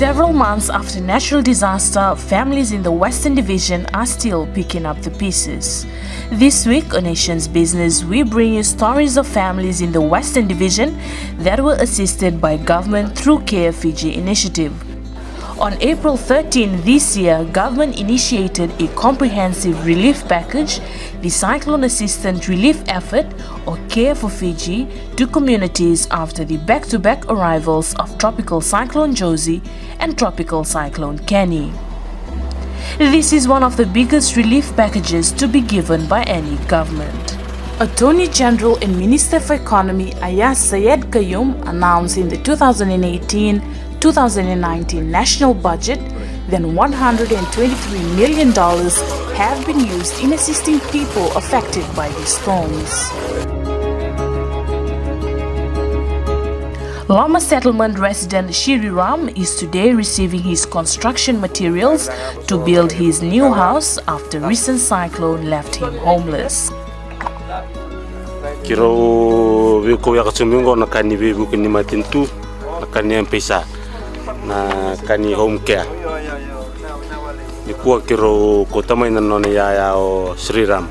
Several months after natural disaster, families in the Western Division are still picking up the pieces. This week on Nation's Business, we bring you stories of families in the Western Division that were assisted by government through Care Fiji initiative. On April 13 this year, government initiated a comprehensive relief package, the Cyclone Assistance Relief Effort, or Care for Fiji, to communities after the back-to-back arrivals of Tropical Cyclone Josie and Tropical Cyclone Kenny. This is one of the biggest relief packages to be given by any government. Attorney General and Minister for Economy Ayaz Sayed Qayyum announced in the 2018-2019 national budget that $123 million have been used in assisting people affected by these storms. Lama Settlement resident Shiriram is today receiving his construction materials to build his new house after recent cyclone left him homeless. Kiro wiko ya kasumungo na kani wiku ni matintu na kani mpesa na kani home care. Nikuwa kiro kotama ina none ya o Sriram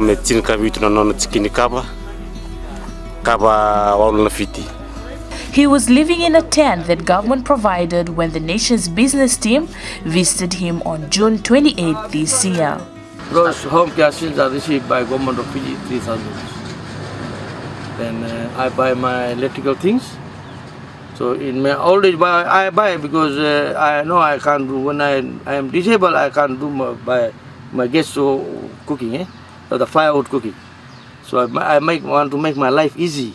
metin kabitu na none tikini kaba waulna fiti. He was living in a tent that government provided when the nation's business team visited him on June 28 this year. Those home care assistance are received by government of Fiji, 3,000. Then I buy my electrical things. So in my old age, I buy because I know I can't do, when I am disabled, I can't do my guests cooking, or the firewood cooking. So I want to make my life easy.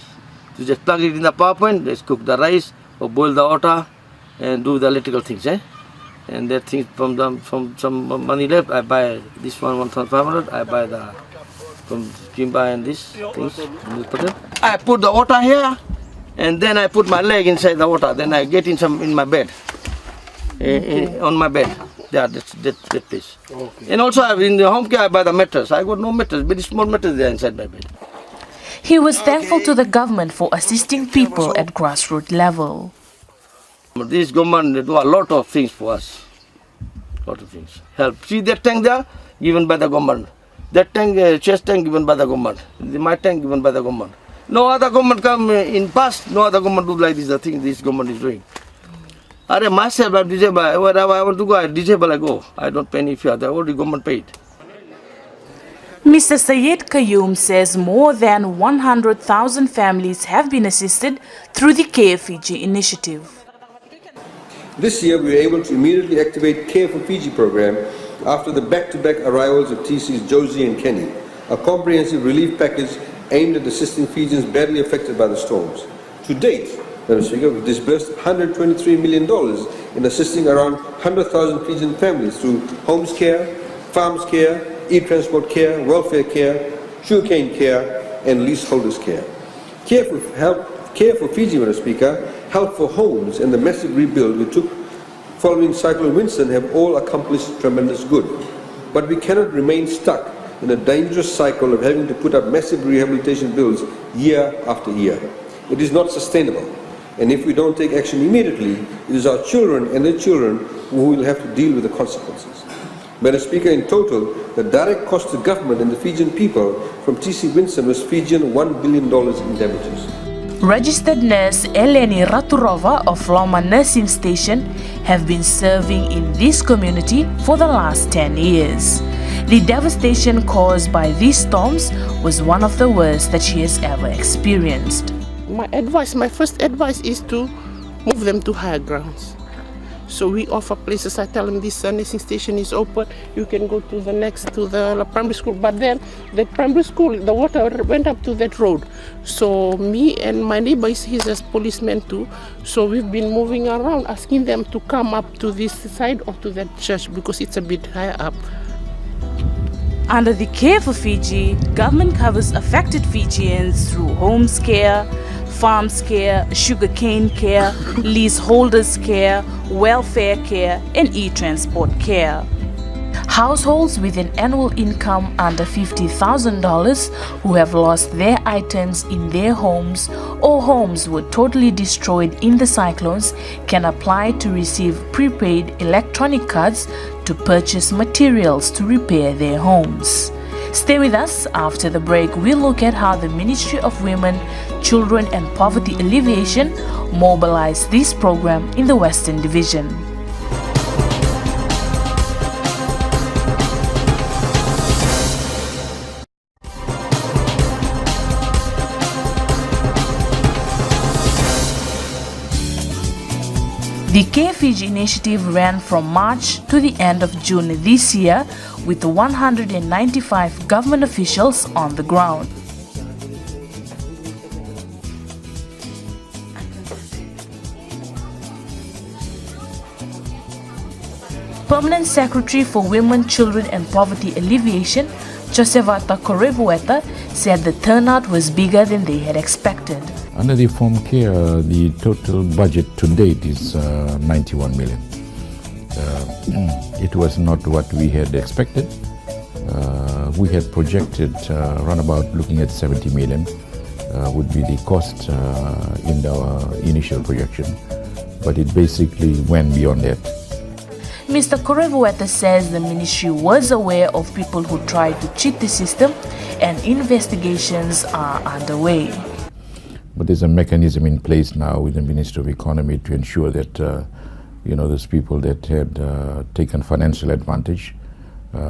To just plug it in the power point, just cook the rice or boil the water and do the electrical things. And that thing from some money left, I buy this one 1,500. I buy from Kimba and these things. I put the water here, and then I put my leg inside the water. Then I get in my bed, on my bed. Yeah, that place. Okay. And also in the home care, I buy the mattress. I got no mattress, very small mattress there inside my bed. He was thankful to the government for assisting people at grassroots level. This government do a lot of things for us. Lot of things. Help. See that tank there, given by the government. That tank, chest tank, given by the government. My tank, given by the government. No other government come in past. No other government do like this. The thing this government is doing. I myself, I'm disabled. Wherever I want to go, I disable. I go. I don't pay any fee. The already government paid. Mr. Sayed Qayyum says more than 100,000 families have been assisted through the Care Fiji initiative. This year, we were able to immediately activate Care for Fiji program after the back-to-back arrivals of TC's Josie and Kenny, a comprehensive relief package aimed at assisting Fijians badly affected by the storms. To date, we've disbursed $123 million in assisting around 100,000 Fijian families through homes care, farms care, e-transport care, welfare care, sugarcane care, and leaseholders care. Care for Fiji, Madam Speaker, help for homes and the massive rebuild we took following Cyclone Winston have all accomplished tremendous good. But we cannot remain stuck in a dangerous cycle of having to put up massive rehabilitation bills year after year. It is not sustainable. And if we don't take action immediately, it is our children and their children who will have to deal with the consequences. Madam Speaker, in total, the direct cost to government and the Fijian people from TC Winston was Fijian $1 billion in damages. Registered nurse Eleni Raturova of Loma Nursing Station have been serving in this community for the last 10 years. The devastation caused by these storms was one of the worst that she has ever experienced. My first advice is to move them to higher grounds. So we offer places. I tell them this nursing station is open. You can go to the next, to the primary school. But then the primary school, the water went up to that road. So me and my neighbor, he's a policeman too. So we've been moving around, asking them to come up to this side or to that church because it's a bit higher up. Under the Care for Fiji, government covers affected Fijians through homes care, farms care, sugarcane care, leaseholders care, welfare care, and e-transport care. Households with an annual income under $50,000 who have lost their items in their homes or homes were totally destroyed in the cyclones can apply to receive prepaid electronic cards to purchase materials to repair their homes. Stay with us. After the break, we'll look at how the Ministry of Women, Children and Poverty Alleviation mobilized this program in the Western Division. The Care Fiji initiative ran from March to the end of June this year with 195 government officials on the ground. Permanent Secretary for Women, Children and Poverty Alleviation, Josevata Korevueta, said the turnout was bigger than they had expected. Under the Reform Care, the total budget to date is 91 million. It was not what we had expected. We had projected around about looking at 70 million would be the cost in our initial projection, but it basically went beyond that. Mr. Korevueta says the ministry was aware of people who tried to cheat the system and investigations are underway. But there's a mechanism in place now with the Ministry of Economy to ensure that those people that had taken financial advantage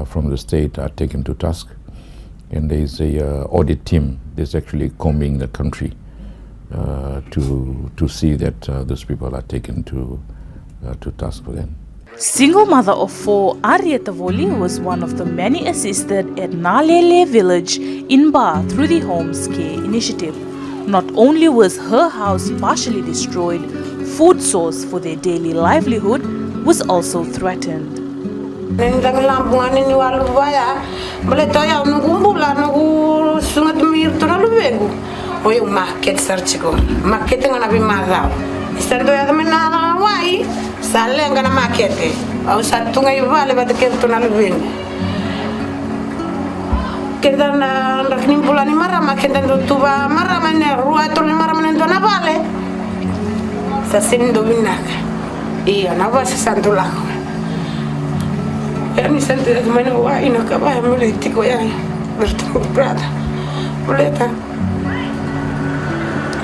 from the state are taken to task. And there's a audit team that's actually combing the country to see that those people are taken to task for them. Single mother of four, Arieta Voli was one of the many assisted at Nalele village in Ba through the Homes Care initiative. Not only was her house partially destroyed, food source for their daily livelihood was also threatened. Kita na nimpulani marama kita tuba marama ne rua tole marama ne dona vale sa sindo vinaka iya na va sa santo lako yani santo de mano wa ina ka ba mulitiko ya vertu prada muleta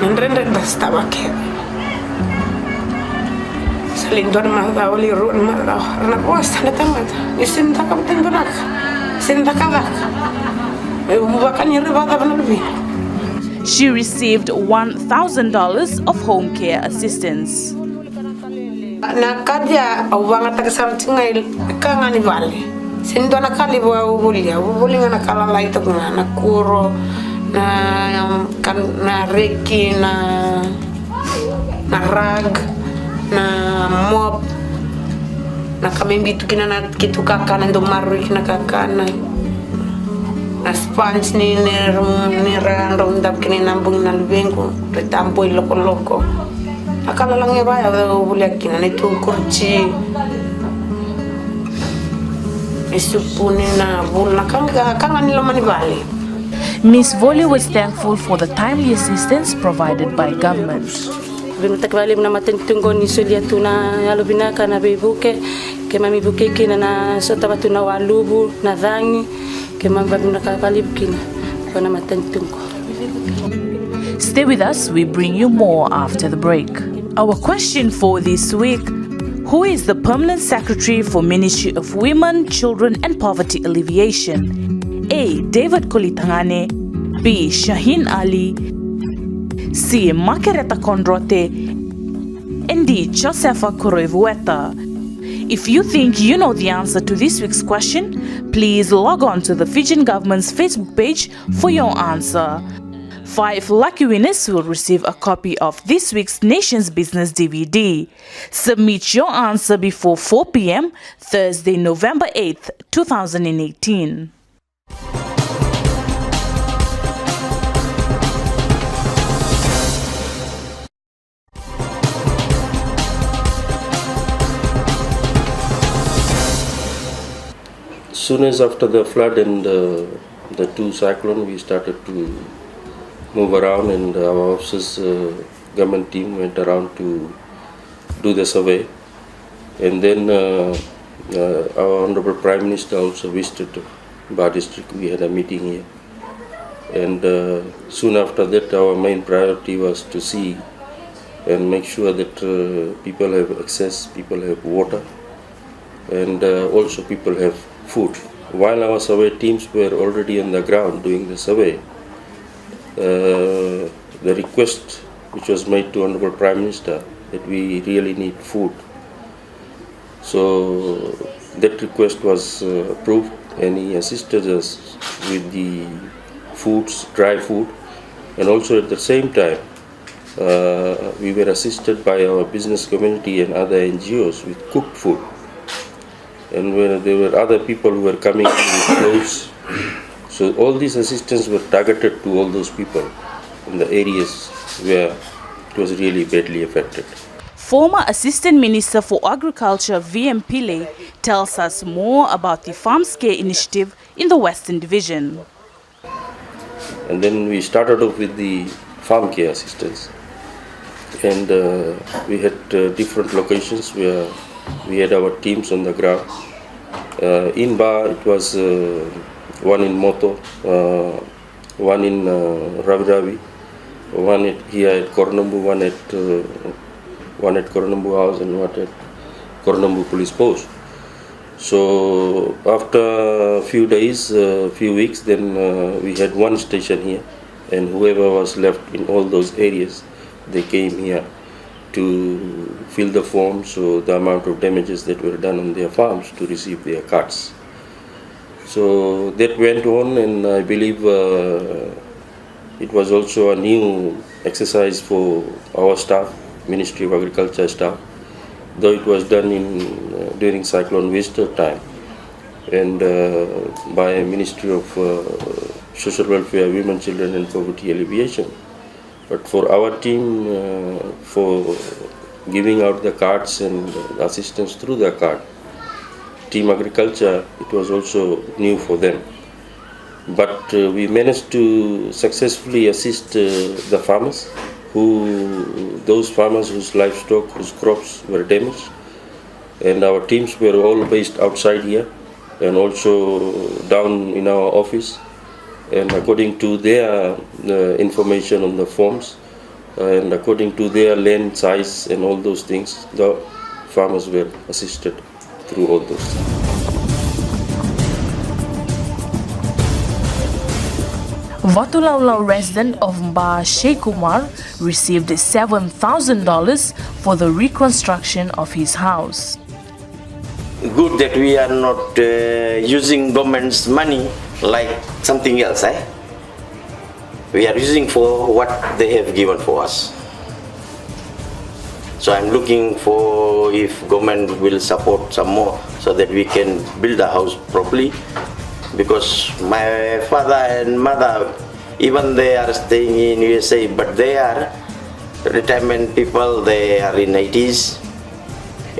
nrende bastava ke salindon ma da oli ru ma da na costa na tamata isinta ka tendonaka sinta ka She received $1,000 of home care assistance. Nakadia awanga taksartinga kangani vale. Sindo nakali bulia na kala laito na kuro na reki na rag na mop na kamimbitu kina na kitu kakana ndo maru kina kakana. Na sponge ni random kini nambung na lubengo retampo loko akala lang iba ya buliak kina netu kurci isupuni na bulna kanga nilo manibali. Miss Voli was thankful for the timely assistance provided by government. Binutakbali na matentungo ni suliatu na alubina kana bebuke ke mami buke kina na sotabatu na walubu na dhangi. Stay with us, we bring you more after the break. Our question for this week: who is the Permanent Secretary for Ministry of Women, Children and Poverty Alleviation? A. David Kolitangane, B. Shaheen Ali, C. Makereta Kondrote, and D. Josefa Korevueta. If you think you know the answer to this week's question, please log on to the Fijian government's Facebook page for your answer. 5 lucky winners will receive a copy of this week's Nation's Business DVD. Submit your answer before 4 p.m. Thursday, November 8th, 2018. soon as after the flood and the two cyclone, we started to move around, and our officers, government team went around to do the survey. And then our Honorable Prime Minister also visited Ba district. We had a meeting here. And soon after that, our main priority was to see and make sure that people have access, people have water, and also people have food. While our survey teams were already on the ground doing the survey, the request which was made to Honorable Prime Minister that we really need food. So that request was approved, and he assisted us with the foods, dry food, and also at the same time we were assisted by our business community and other NGOs with cooked food. And when there were other people who were coming in with clothes, so all these assistance were targeted to all those people in the areas where it was really badly affected. Former Assistant Minister for Agriculture VM Pillay tells us more about the Farms Care initiative in the Western Division. And then we started off with the farm care assistance, and we had different locations where we had our teams on the ground. In Ba, it was one in Moto, one in Ravi Ravi, one here at Kornambu, one at Kornambu House, and one at Kornambu Police Post. So after a few days, few weeks, then we had one station here, and whoever was left in all those areas, they came here to fill the forms, so the amount of damages that were done on their farms to receive their cards. So that went on, and I believe it was also a new exercise for our staff, Ministry of Agriculture staff, though it was done during cyclone visitor time, and by Ministry of Social Welfare, Women, Children and Poverty Alleviation. But for our team, for giving out the cards and assistance through the card, Team Agriculture, it was also new for them. But we managed to successfully assist the farmers, those farmers whose livestock, whose crops were damaged. And our teams were all based outside here and also down in our office. And according to their information on the forms and according to their land size and all those things, the farmers were assisted through all those things. Vatulaulau resident of Mba Sheikh Kumar received $7,000 for the reconstruction of his house. Good that we are not using government's money like something else. We are using for what they have given for us. So I'm looking for if government will support some more so that we can build a house properly. Because my father and mother, even they are staying in USA, but they are retirement people, they are in 80s.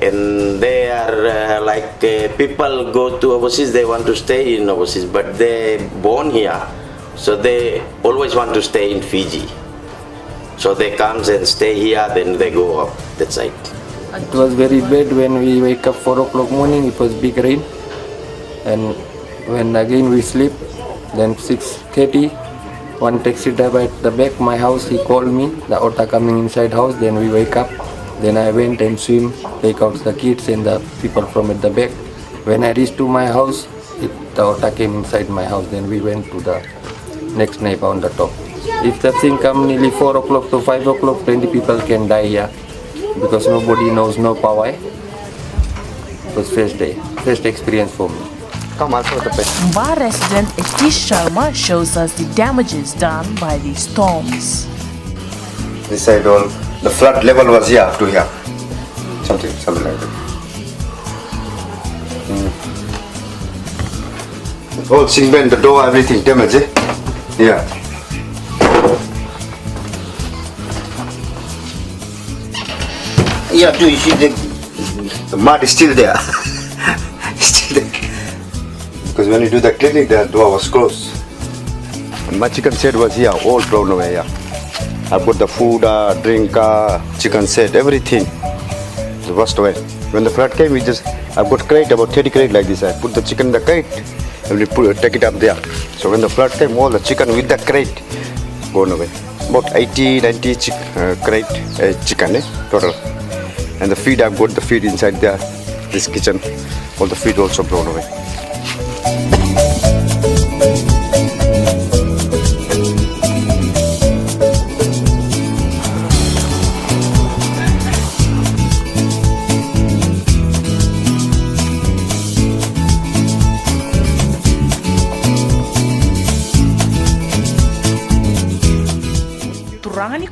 And they are like people go to overseas, they want to stay in overseas, but they born here, so they always want to stay in Fiji. So they come and stay here, then they go up that side. It was very bad when we wake up 4 o'clock morning, it was big rain. And when again we sleep, then 6:30, one taxi driver at the back my house, he called me, the Ota coming inside house, then we wake up. Then I went and swim, take out the kids and the people from at the back. When I reached to my house, the Ota came inside my house, then we went to the next neighbor on the top. If the thing come nearly 4 o'clock to 5 o'clock, 20 people can die here because nobody knows no power. It was first day, first experience for me. Mba resident Etish Sharma shows us the damages done by the storms. This side all, the flood level was here up to here. Something like that. All cement, the door, everything damaged, eh? Yeah. Yeah, too, you see the mud is still there. Still there. Because when you do the cleaning, the door was closed. And my chicken set was here, all thrown away. Yeah. I put the food, drink, chicken set, everything. It washed away. When the flood came, I got crate, about 30 crate like this. I put the chicken in the crate and we take it up there. So when the flood came, all the chicken with the crate gone away. About 80, 90 crate chicken total. And the feed, I've got the feed inside there, this kitchen. All the feed also blown away.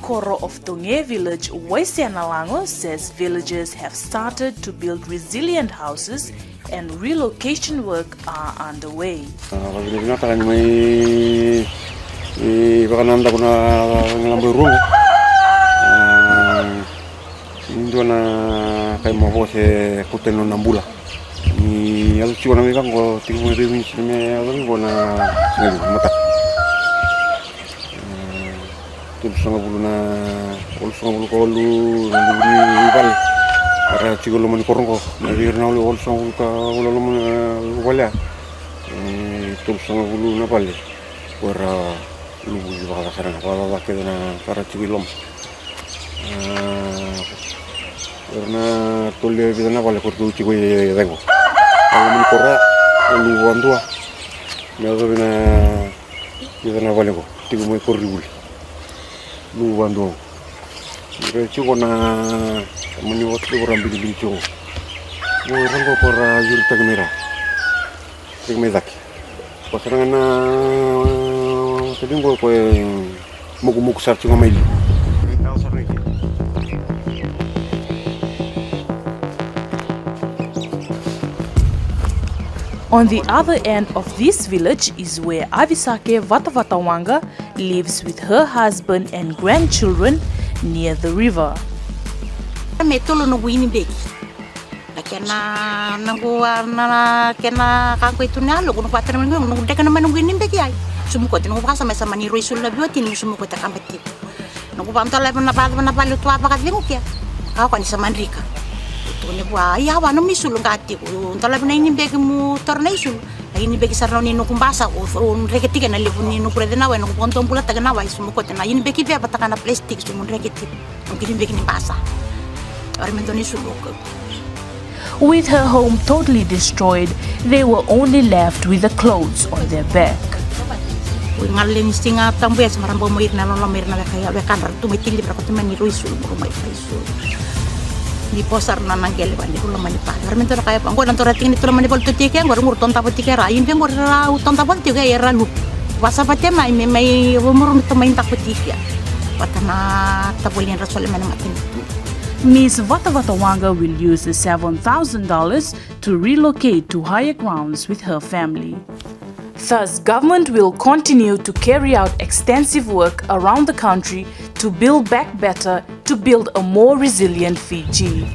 Koro of Tonge village, Waisianalango, says villagers have started to build resilient houses and relocation work are underway. On the other end of this village is where Avisake Vatavatawanga lives with her husband and grandchildren near the river. Ini bagi sarau ni nukum basa un reketik na lebu ni nukure de nawa nukum pontong pula taga nawa sumu kote na ini bagi apa takana plastik sumu reketik mungkin bagi ni basa orang mentoni sulu. With her home totally destroyed, they were only left with the clothes on their back. Ngalin singa tambu ya semarambo moir na lolo moir na kaya bekan ratu mitili berapa teman ni ruisul rumah ruisul. Di posar na nanggel ba ni ulo mani pa vermento kaya pa ngor nanto rating ni tulo mani bol tuti kaya ngor ton tapot ti kaya ayun ngor ra ton tapot ti kaya ralu wasa pa tema may umur to main tapot ti kaya patana tapolin rasol man matin. Ms. Vatavatawanga will use the $7,000 to relocate to higher grounds with her family. Thus, government will continue to carry out extensive work around the country to build back better, to build a more resilient Fiji.